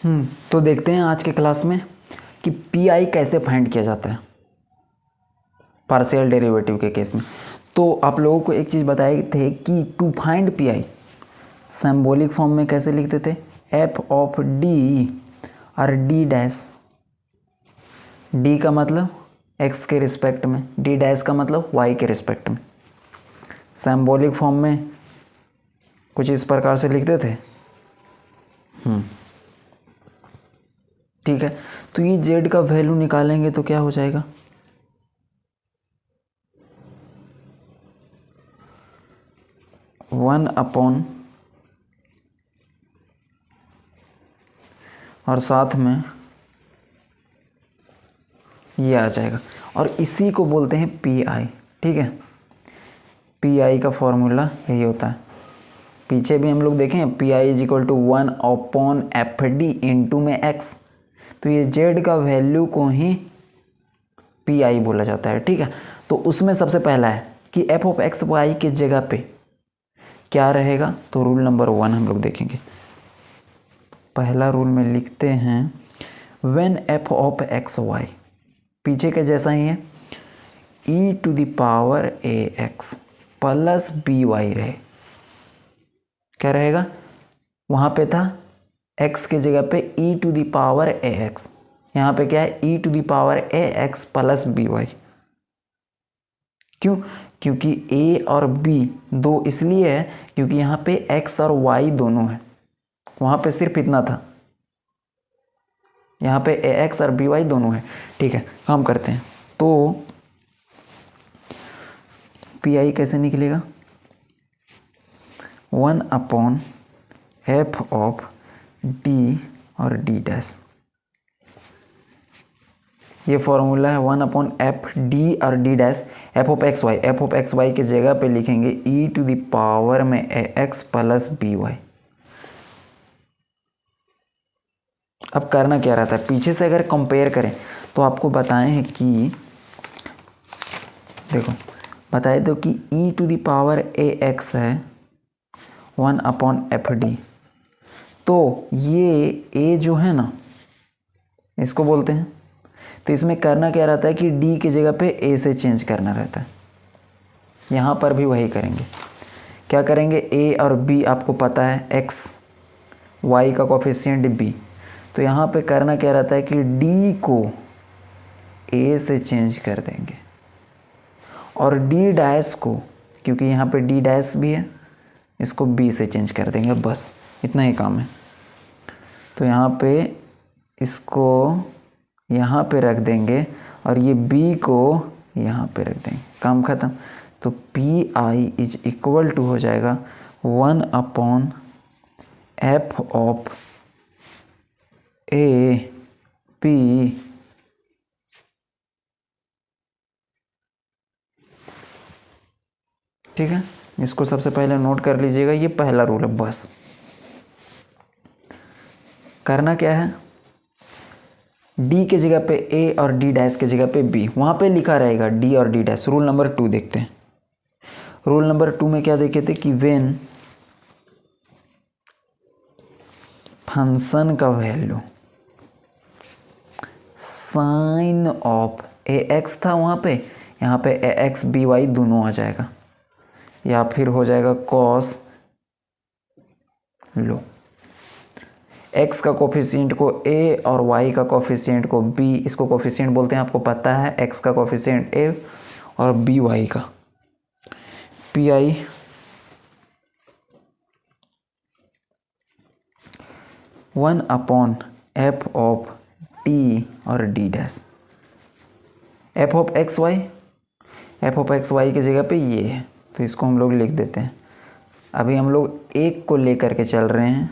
तो देखते हैं आज के क्लास में कि पी आई कैसे फाइंड किया जाता है पार्शियल डेरिवेटिव के केस में। तो आप लोगों को एक चीज़ बताए थे कि to find P I symbolic form में कैसे लिखते थे, एफ ऑफ डी और डी डैश। डी का मतलब एक्स के रिस्पेक्ट में, डी डैश का मतलब वाई के रिस्पेक्ट में। सिंबॉलिक फॉर्म में कुछ इस प्रकार से लिखते थे। ठीक है, तो ये जेड का वैल्यू निकालेंगे तो क्या हो जाएगा, वन अपॉन और साथ में ये आ जाएगा और इसी को बोलते हैं पी आई। ठीक है, पी आई का फॉर्मूला यही होता है। पीछे भी हम लोग देखें P I is equal to one upon F D into में एक्स, तो ये जेड का वैल्यू को ही पी आई बोला जाता है। ठीक है, तो उसमें सबसे पहला है कि एफ ऑफ एक्स वाई के जगह पे क्या रहेगा, तो रूल नंबर 1 हम लोग देखेंगे। पहला रूल में लिखते हैं when F of X Y पीछे के जैसा ही है, E to the power A X plus B Y रहे। क्या रहेगा, वहाँ पे था x के जगह पे e to the power A X, यहाँ पे क्या है e to the power A X plus B Y. क्यों, क्योंकि a और b दो इसलिए है क्योंकि यहाँ पे x और y दोनों है, वहाँ पे सिर्फ इतना था, यहाँ पे ए एक्स और बी वाई दोनों है। ठीक है, काम करते हैं। तो पी आई कैसे निकलेगा, 1 अपॉन एफ ऑफ डी और डी डैश। ये फॉर्मूला है 1 अपॉन एफ डी और D dash, F of X Y. F of X Y के जगह पे लिखेंगे ई टू द पावर में A X plus B Y. अब करना क्या रहता है, पीछे से अगर कंपेयर करें तो आपको बताए हैं कि देखो बताए दो कि E to the power A X है 1 अपॉन एफ डी, तो ये ए जो है ना इसको बोलते हैं। तो इसमें करना क्या रहता है कि डी की जगह पे ए से चेंज करना रहता है। यहाँ पर भी वही करेंगे। क्या करेंगे, ए और बी आपको पता है, एक्स वाई का कोफिशिएंट बी, तो यहाँ पे करना क्या रहता है कि डी को ए से चेंज कर देंगे और डी डैश को, क्योंकि यहाँ पे डी डैश भी है, इसको बी से चेंज कर देंगे। बस इतना ही काम है। तो यहाँ पे इसको यहाँ पे रख देंगे और ये b को यहाँ पे रख देंगे, काम ख़त्म। तो P I is equal to हो जाएगा 1 upon F of A P ठीक है, इसको सबसे पहले नोट कर लीजिएगा, ये पहला रूल है। बस करना क्या है, d के जगह पे a और d डैश के जगह पे b, वहाँ पे लिखा रहेगा d और d डैश। रूल नंबर 2 देखते हैं। रूल नंबर 2 में क्या देखे थे कि व्हेन फंक्शन का value sine of A X था वहाँ पे, यहाँ पे ए एक्स बी वाई दोनों आ जाएगा, या फिर हो जाएगा कॉस लो x का कोफिशिएंट को a और y का कोफिशिएंट को b, इसको कोफिशिएंट बोलते हैं, आपको पता है, x का कोफिशिएंट a और b y का। P I one upon F of T और D dash, F of X Y, F of X Y की जगह पे ये है, तो इसको हम लोग लिख देते हैं। अभी हम लोग एक को लेकर के चल रहे हैं,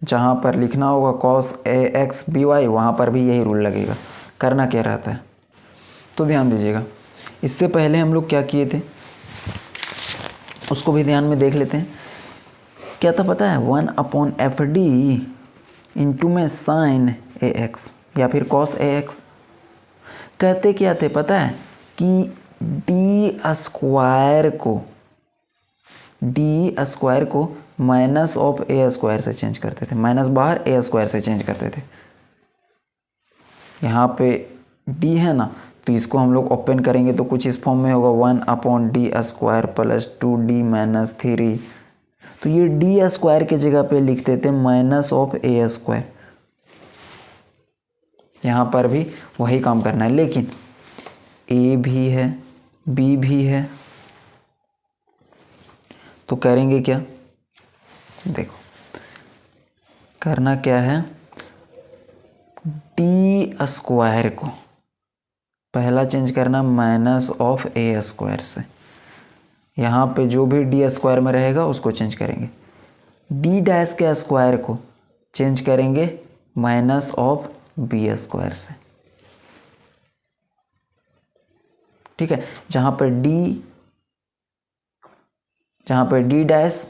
जहाँ पर लिखना होगा cos A x B Y, वहाँ पर भी यही रूल लगेगा। करना क्या रहता है तो ध्यान दीजिएगा। इससे पहले हम लोग क्या किए थे उसको भी ध्यान में देख लेते हैं। क्या था पता है, 1 अपॉन एफ डी इंटू में साइन ए एक्स या फिर कॉस ए एक्स। कहते क्या थे पता है कि डी स्क्वायर को डी स्क्वायर को माइनस ऑफ ए स्क्वायर से चेंज करते थे, माइनस बाहर ए स्क्वायर से चेंज करते थे। यहाँ पे डी है ना, तो इसको हम लोग ओपन करेंगे तो कुछ इस फॉर्म में होगा 1/d² प्लस 2d-3। तो ये डी स्क्वायर के जगह पे लिखते थे माइनस ऑफ ए स्क्वायर। यहाँ पर भी वही काम करना है, लेकिन ए भी है बी भी है, तो करेंगे क्या, देखो करना क्या है, डी स्क्वायर को पहला चेंज करना माइनस ऑफ ए स्क्वायर से। यहाँ पे जो भी डी स्क्वायर में रहेगा उसको चेंज करेंगे। डी डैश के स्क्वायर को चेंज करेंगे माइनस ऑफ बी स्क्वायर से। ठीक है, जहाँ पे डी डैश,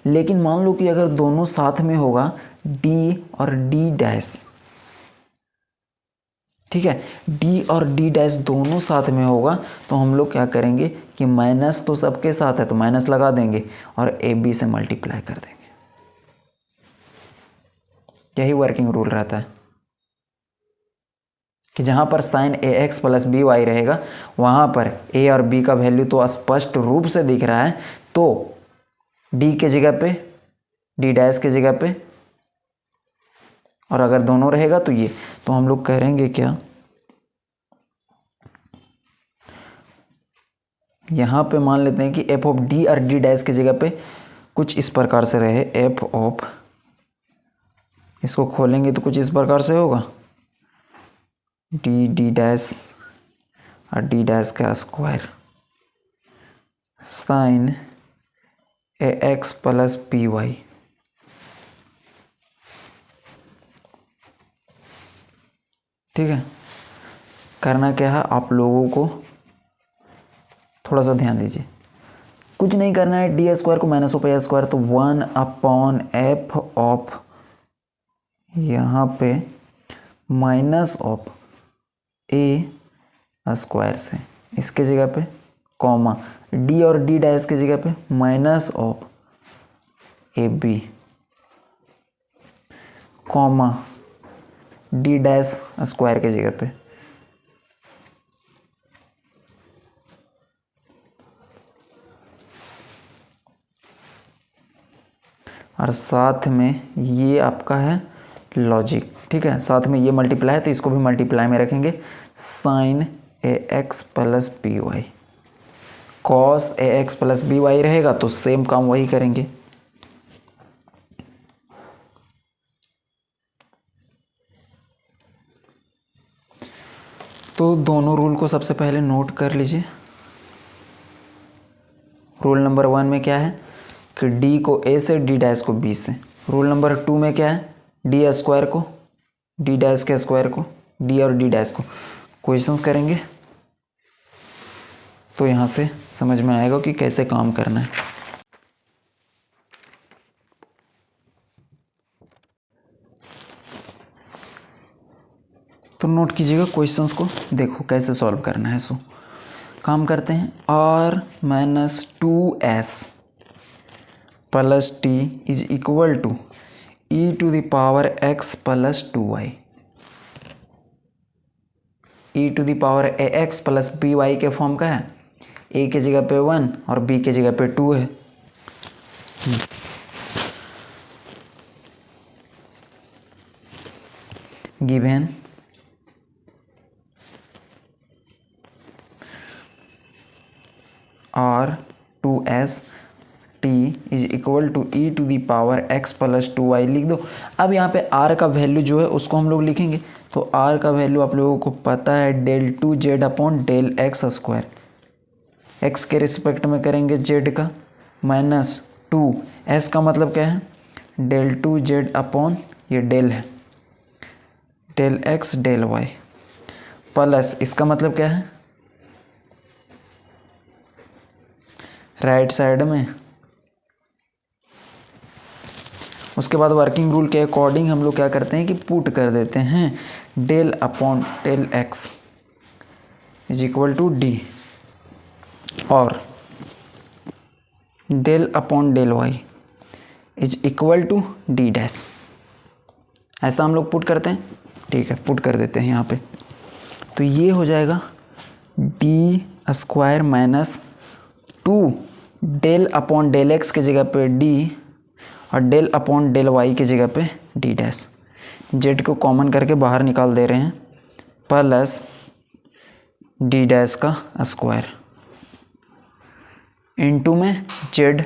लेकिन मान लो कि अगर दोनों साथ में होगा डी और डी डैश, ठीक है, डी और डी डैश दोनों साथ में होगा तो हम लोग क्या करेंगे कि माइनस तो सबके साथ है तो माइनस लगा देंगे और ए बी से मल्टीप्लाई कर देंगे। यही वर्किंग रूल रहता है कि जहां पर sign A X plus B Y रहेगा वहां पर ए और बी का वैल्यू तो स्पष्ट रूप से दिख रहा है, तो डी के जगह पे डी डैश के जगह पे, और अगर दोनों रहेगा तो ये, तो हम लोग करेंगे क्या, यहाँ पे मान लेते हैं कि एफ ऑफ डी और डी डैश की जगह पे कुछ इस प्रकार से रहे, एफ ऑफ, इसको खोलेंगे तो कुछ इस प्रकार से होगा, डी डी डैश और डी डैश का square sine A X plus B Y. ठीक है, करना क्या है, आप लोगों को थोड़ा सा ध्यान दीजिए, कुछ नहीं करना है, डी स्क्वायर को माइनस ऑफ ए स्क्वायर, तो 1/f ऑफ, यहाँ पे माइनस ऑफ ए स्क्वायर से, इसके जगह पे कॉमा, डी और डी डैश की जगह पे minus of A B comma D dash square के जगह पे, और साथ में ये आपका है लॉजिक। ठीक है, साथ में ये मल्टीप्लाई है तो इसको भी मल्टीप्लाई में रखेंगे, sine A X plus B Y, cos A X plus B Y रहेगा तो सेम काम वही करेंगे। तो दोनों रूल को सबसे पहले नोट कर लीजिए। रूल नंबर 1 में क्या है कि डी को ए से, डी डैश को बी से। रूल नंबर 2 में क्या है, डी स्क्वायर को डी डैश के स्क्वायर को, डी और डी डैश को क्वेश्चंस करेंगे तो यहाँ से समझ में आएगा कि कैसे काम करना है। तो नोट कीजिएगा क्वेश्चंस को, देखो कैसे सॉल्व करना है। सो काम करते हैं, r minus 2s plus T is equal to E to the power x plus 2y। E to the power A X plus B Y के फॉर्म का है, ए के जगह पे 1 और बी के जगह पे 2 है। Given r 2s t is equal to E to the power x plus 2y लिख दो। अब यहाँ पे r का वैल्यू जो है उसको हम लोग लिखेंगे, तो r का वैल्यू आप लोगों को पता है del 2z upon del x square, x के रिस्पेक्ट में करेंगे z का, माइनस 2s का मतलब क्या है del 2z अपॉन ये del है del x del y, plus इसका मतलब क्या है राइट साइड में। उसके बाद वर्किंग रूल के अकॉर्डिंग हम लोग क्या करते हैं कि पुट कर देते हैं del upon del X is equal to D, और del upon del Y is equal to D dash. ऐसा हम लोग पुट करते हैं, ठीक है, पुट कर देते हैं यहाँ पे। तो ये हो जाएगा D square minus 2 del upon del X की जगह पे डी और डेल अपॉन डेल वाई की जगह पे डी डैश। जेड को कॉमन करके बाहर निकाल दे रहे हैं, प्लस डी डैश का स्क्वायर इनटू में Z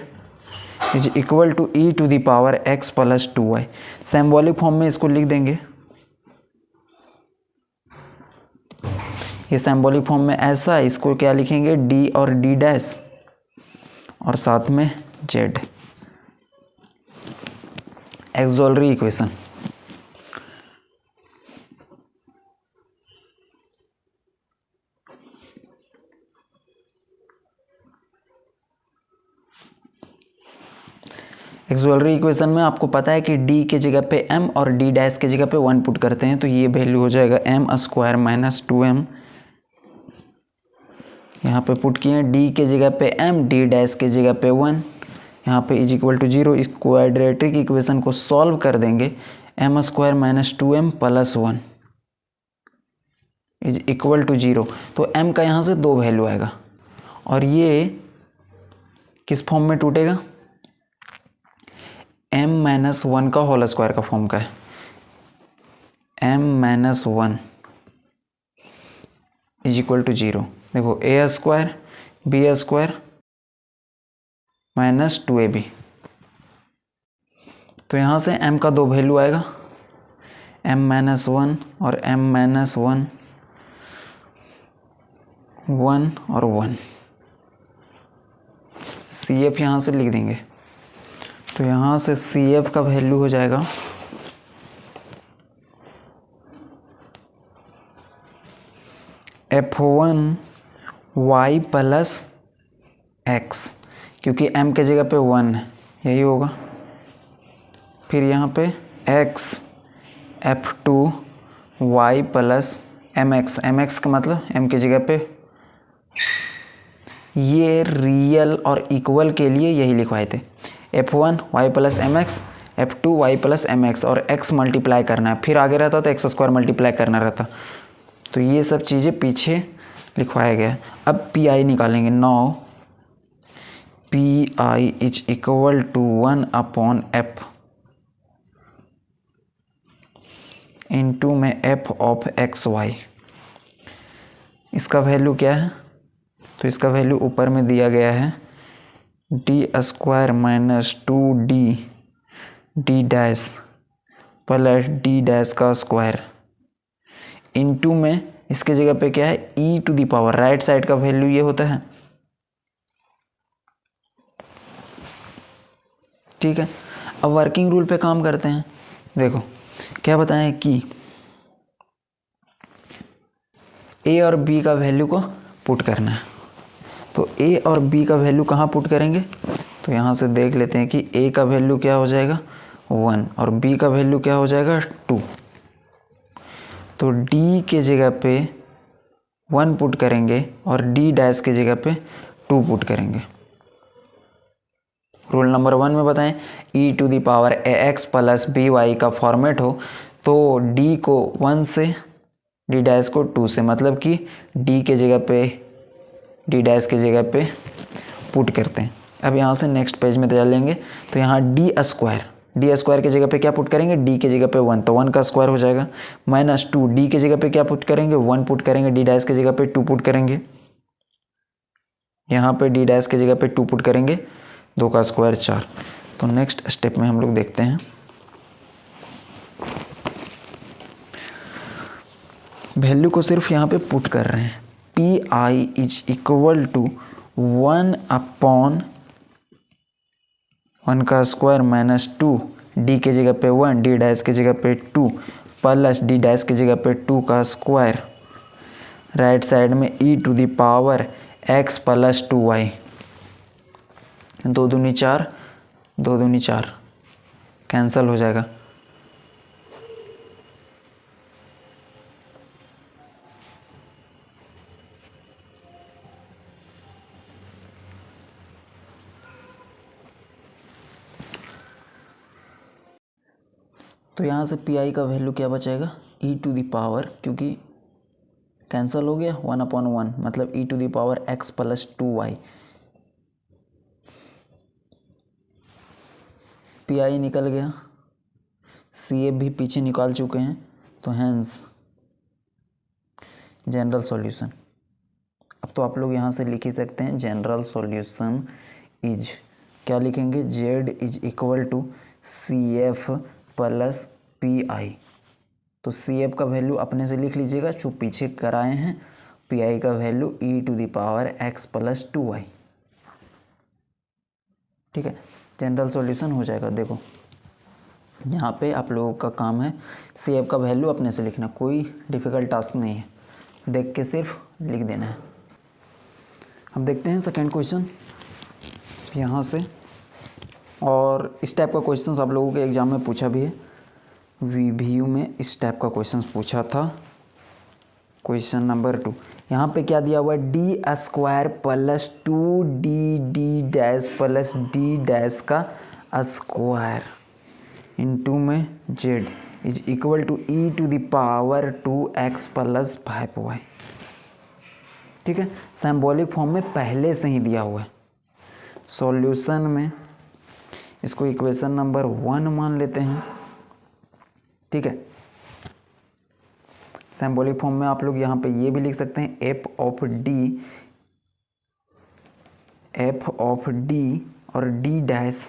is equal to E to the power X plus 2y। Symbolic form में इसको लिख देंगे, ये सिंबॉलिक फॉर्म में ऐसा, इसको क्या लिखेंगे, डी और डी डैश और साथ में Z. Auxiliary equation. Auxiliary equation में आपको पता है कि d के जगह पे m और d डैश के जगह पे 1 पुट करते हैं, तो ये वैल्यू हो जाएगा m स्क्वायर माइनस 2m। यहाँ पे पुट किए d के जगह पे m, d डैश के जगह पे 1, यहाँ पे इज इक्वल टू 0। इस क्वाड्रेटिक इक्वेशन को सॉल्व कर देंगे, m square minus 2m plus 1 is equal to 0। तो m का यहाँ से 2 वैल्यू आएगा और ये किस फॉर्म में टूटेगा, m माइनस 1 का होल स्क्वायर का फॉर्म का है, m minus 1 is equal to 0। देखो a square b square minus 2ab। तो यहाँ से m का 2 वैल्यू आएगा, m माइनस 1 और m माइनस 1, 1 और 1। CF यहाँ से लिख देंगे, तो यहाँ से CF का वैल्यू हो जाएगा F1 y प्लस x, क्योंकि m के जगह पे 1 है, यही होगा। फिर यहाँ पे x F2 y plus mx, mx का मतलब m की जगह पे, ये रियल और इक्वल के लिए यही लिखवाए थे, F1 y plus M X, F2 y plus M X और x मल्टीप्लाई करना है, फिर आगे रहता तो एक्स स्क्वायर मल्टीप्लाई करना रहता। तो ये सब चीज़ें पीछे लिखवाया गया। अब पी आई निकालेंगे। Now P I is equal to 1 upon F into में एफ ऑफ एक्स वाई। इसका वैल्यू क्या है, तो इसका वैल्यू ऊपर में दिया गया है, D square minus 2d D dash plus D dash का स्क्वायर इनटू में इसके जगह पे क्या है, e to the power, right side का वैल्यू ये होता है, ठीक है। अब वर्किंग रूल पे काम करते हैं। देखो क्या बताएं कि a और b का वैल्यू को पुट करना है, तो a और b का वैल्यू कहाँ पुट करेंगे, तो यहाँ से देख लेते हैं कि a का वैल्यू क्या हो जाएगा 1 और b का वैल्यू क्या हो जाएगा 2। तो d के जगह पे 1 पुट करेंगे और d डैश के जगह पे 2 पुट करेंगे। रूल नंबर 1 में बताएं, e to the power ax plus by का फॉर्मेट हो तो d को 1 से d डैश को 2 से, मतलब कि d के जगह पे d डैश के जगह पे पुट करते हैं। अब यहाँ से नेक्स्ट पेज में चलेंगे, तो यहाँ डी स्क्वायर के जगह पे क्या पुट करेंगे, d के जगह पे 1, तो 1 का स्क्वायर हो जाएगा, माइनस 2 d के जगह पे क्या पुट करेंगे 1 पुट करेंगे, d डैश के जगह पे 2 पुट करेंगे, यहाँ पे d डैश के जगह पे 2 पुट करेंगे, 2 का स्क्वायर 4। तो नेक्स्ट स्टेप में हम लोग देखते हैं, वैल्यू को सिर्फ यहाँ पे पुट कर रहे हैं, P I is equal to 1 upon 1 का स्क्वायर माइनस 2, डी के जगह पे 1, डी डैश के जगह पे 2 प्लस डी डैश के जगह पे 2 का स्क्वायर, राइट साइड में e to the power x plus 2y, 2 दूनी 4, 2 दूनी 4 कैंसल हो जाएगा। तो यहाँ से पी आई का वैल्यू क्या बचेगा, ई टू द पावर, क्योंकि कैंसिल हो गया 1/1 मतलब E to the power x plus 2y। P I निकल गया, सी एफ भी पीछे निकाल चुके हैं, तो हैंस जनरल सॉल्यूशन। अब तो आप लोग यहाँ से लिख ही सकते हैं जनरल सॉल्यूशन इज, क्या लिखेंगे, Z is equal to C F plus P I. तो सी एफ का वैल्यू अपने से लिख लीजिएगा जो पीछे कराए हैं, पी आई का value E to the power x plus 2y। ठीक है, जनरल सॉल्यूशन हो जाएगा। देखो यहाँ पे आप लोगों का काम है सी एफ का वैल्यू अपने से लिखना, कोई डिफ़िकल्ट टास्क नहीं है, देख के सिर्फ लिख देना है। हम देखते हैं सेकेंड क्वेश्चन यहाँ से, और इस टाइप का क्वेश्चन आप लोगों के एग्जाम में पूछा भी है, वीवीयू में इस टाइप का क्वेश्चन पूछा था। क्वेश्चन नंबर 2, यहाँ पे क्या दिया हुआ है, D square plus 2dd dash plus D dash का स्क्वायर इंटू में Z is equal to E to the power 2x plus 5y। ठीक है, सिंबॉलिक फॉर्म में पहले से ही दिया हुआ है। सॉल्यूशन में इसको इक्वेशन नंबर 1 मान लेते हैं। ठीक है, सिंबॉलिक फॉर्म में आप लोग यहाँ पे ये भी लिख सकते हैं एफ ऑफ डी और D dash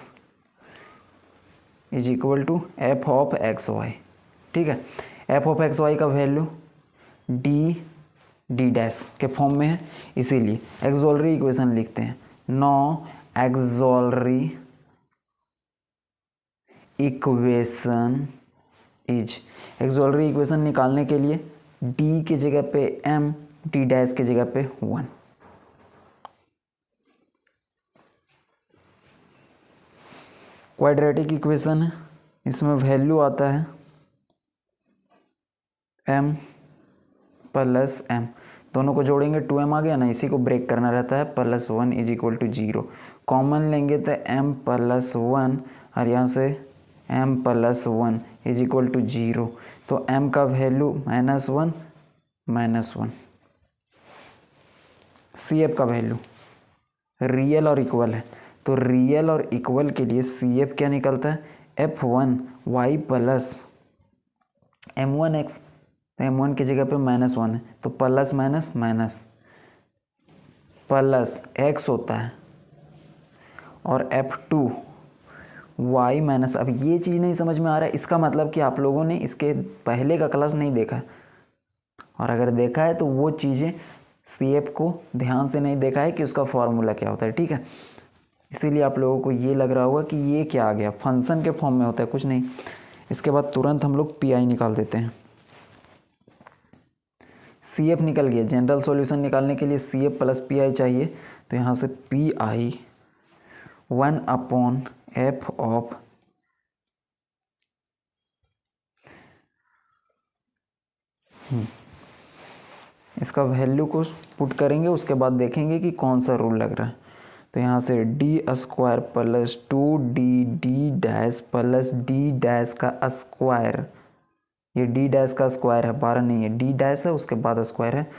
is equal to F of X Y. ठीक है, एफ ऑफ एक्स वाई का वैल्यू डी डैश के फॉर्म में है, इसीलिए एक्सोलरी इक्वेशन लिखते हैं। Now auxiliary equation is, auxiliary equation निकालने के लिए डी की जगह पे m, डी डैश की जगह पे 1। क्वाड्रेटिक इक्वेशन है, इसमें वैल्यू आता है m प्लस m, दोनों को जोड़ेंगे 2m आ गया ना, इसी को ब्रेक करना रहता है, plus 1 is equal to 0। Common लेंगे तो m प्लस 1 और यहाँ से m plus 1 is equal to 0, तो m का वैल्यू -1 सी एफ का वैल्यू रियल और इक्वल है, तो रियल और इक्वल के लिए सी एफ क्या निकलता है, f1y प्लस m1x, तो m1 की जगह पे -1 है, तो plus minus minus plus x होता है, और f2y माइनस। अब ये चीज़ नहीं समझ में आ रहा है, इसका मतलब कि आप लोगों ने इसके पहले का क्लास नहीं देखा है, और अगर देखा है तो वो चीज़ें सी एफ को ध्यान से नहीं देखा है कि उसका फॉर्मूला क्या होता है। ठीक है, इसीलिए आप लोगों को ये लग रहा होगा कि ये क्या आ गया, फंक्शन के फॉर्म में होता है, कुछ नहीं। इसके बाद तुरंत हम लोग पी आई निकाल देते हैं। सी एफ निकल गया, जनरल सॉल्यूशन निकालने के लिए C F plus P I चाहिए, तो यहाँ से पी आई 1/f ऑफ इसका वैल्यू को पुट करेंगे, उसके बाद देखेंगे कि कौन सा रूल लग रहा है। तो यहाँ से D square plus 2dd dash plus D dash का स्क्वायर, ये डी डैश का स्क्वायर है, 12 नहीं है, डी डैश है उसके बाद स्क्वायर है,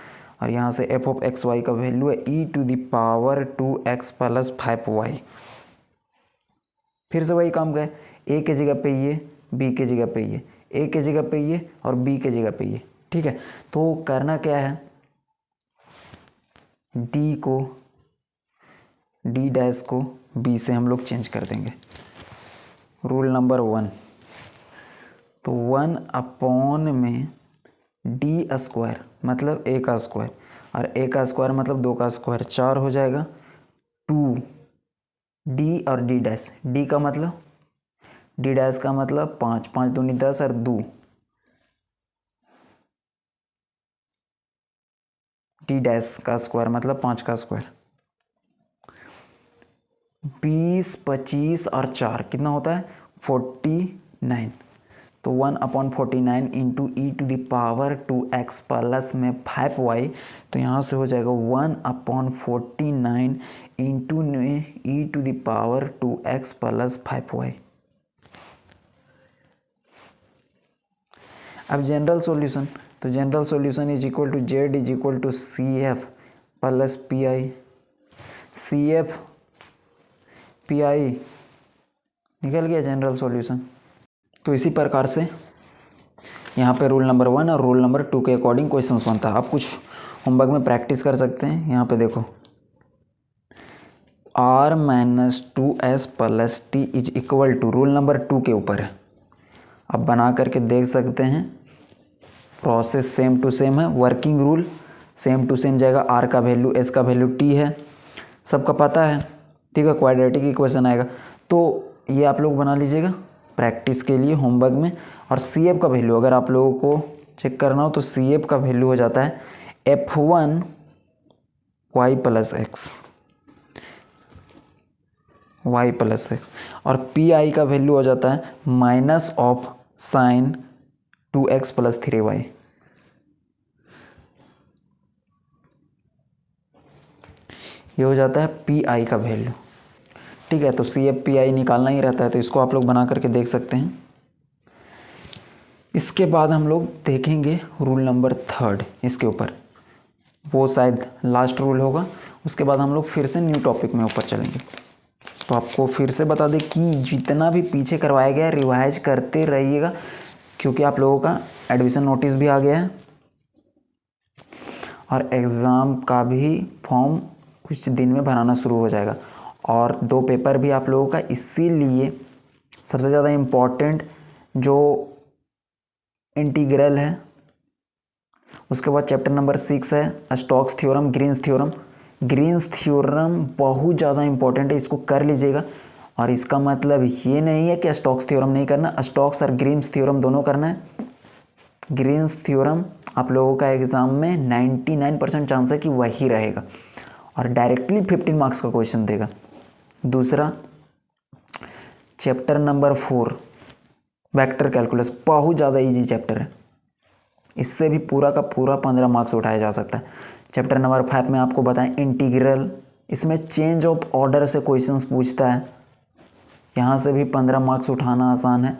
और यहाँ से एफ ऑफ एक्स वाई का वैल्यू है E to the power 2x plus 5y। फिर से वही काम गए, ए की जगह पे ये, बी की जगह पे ये, ए की जगह पे ये और बी की जगह पे ये। ठीक है, तो करना क्या है, डी डैश को बी से हम लोग चेंज कर देंगे। रूल नंबर 1, तो 1/, में डी स्क्वायर मतलब ए का स्क्वायर, और ए का स्क्वायर मतलब 2 का स्क्वायर, 4 हो जाएगा, 2 डी और डी डैश, डी का मतलब, डी डैश का मतलब 5, 5 दूनी 10 और 2, डी डैश का स्क्वायर मतलब 5 का स्क्वायर, 20, 25 और 4 कितना होता है 49, तो 1/49 into E to the power 2x plus में 5y, तो यहाँ से हो जाएगा 1/49 into E to the power 2x plus 5y। अब जनरल सॉल्यूशन, तो general solution is equal to Z is equal to C F plus P I. C F P I निकल गया जनरल सॉल्यूशन। तो इसी प्रकार से यहाँ पे रूल नंबर 1 और रूल नंबर 2 के अकॉर्डिंग क्वेश्चंस बनता है। आप कुछ होमवर्क में प्रैक्टिस कर सकते हैं। यहाँ पे देखो r-2s plus T is equal to rule number 2 के ऊपर है। अब बना करके देख सकते हैं, प्रोसेस सेम टू सेम है, working rule same to same जाएगा। r का वैल्यू, s का वैल्यू t है, सबका पता है, ठीक है। क्वाड्रेटिक इक्वेशन आएगा, तो ये आप लोग बना लीजिएगा प्रैक्टिस के लिए होमवर्क में। और सी एफ का वैल्यू अगर आप लोगों को चेक करना हो तो सी एफ का वैल्यू हो जाता है f1 y plus x, y plus x, और पी आई का वैल्यू हो जाता है minus of sine 2x plus 3y। ये हो जाता है पी आई का वैल्यू, ठीक है। तो सी एफ पी आई निकालना ही रहता है, तो इसको आप लोग बना करके देख सकते हैं। इसके बाद हम लोग देखेंगे रूल नंबर 3 इसके ऊपर, वो शायद लास्ट रूल होगा। उसके बाद हम लोग फिर से न्यू टॉपिक में ऊपर चलेंगे। तो आपको फिर से बता दें कि जितना भी पीछे करवाया गया रिवाइज करते रहिएगा, क्योंकि आप लोगों का एडमिशन नोटिस भी आ गया है और एग्ज़ाम का भी फॉर्म कुछ दिन में भराना शुरू हो जाएगा। और 2 पेपर भी आप लोगों का, इसीलिए सबसे ज़्यादा इम्पॉर्टेंट जो इंटीग्रल है, उसके बाद चैप्टर नंबर 6 है Stokes theorem, Green's theorem. Green's theorem बहुत ज़्यादा इंपॉर्टेंट है, इसको कर लीजिएगा। और इसका मतलब ये नहीं है कि स्टोक्स थ्योरम नहीं करना, स्टोक्स और ग्रीन्स थ्योरम दोनों करना है। ग्रीन्स थ्योरम आप लोगों का एग्ज़ाम में 99% चांस है कि वही रहेगा और डायरेक्टली 15 मार्क्स का क्वेश्चन देगा। दूसरा चैप्टर नंबर 4 वेक्टर कैलकुलस, बहुत ज़्यादा इजी चैप्टर है, इससे भी पूरा का पूरा 15 मार्क्स उठाया जा सकता है। चैप्टर नंबर 5 में आपको बताएं इंटीग्रल, इसमें चेंज ऑफ ऑर्डर से क्वेश्चंस पूछता है, यहाँ से भी 15 मार्क्स उठाना आसान है।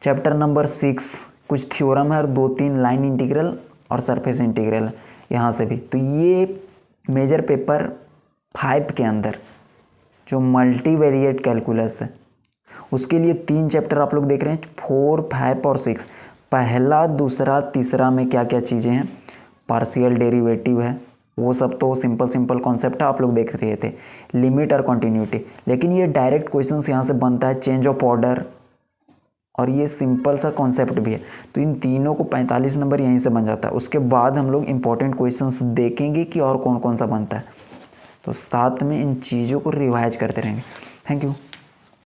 चैप्टर नंबर 6 कुछ थ्योरम है और 2-3 लाइन इंटीग्रल और सरफेस इंटीग्रल है, यहाँ से भी। तो ये मेजर पेपर 5 के अंदर जो मल्टीवेरिएट कैलकुलस है उसके लिए 3 चैप्टर आप लोग देख रहे हैं, 4, 5 और 6। पहला, दूसरा, तीसरा में क्या क्या चीज़ें हैं, पार्शियल डेरिवेटिव है, वो सब तो सिंपल कॉन्सेप्ट है, आप लोग देख रहे थे, लिमिट और कंटिन्यूटी। लेकिन ये डायरेक्ट क्वेश्चंस यहाँ से बनता है, चेंज ऑफ ऑर्डर, और ये सिंपल सा कॉन्सेप्ट भी है। तो इन तीनों को 45 नंबर यहीं से बन जाता है। उसके बाद हम लोग इंपॉर्टेंट क्वेश्चंस देखेंगे कि और कौन कौन सा बनता है, तो साथ में इन चीज़ों को रिवाइज करते रहेंगे। Thank you.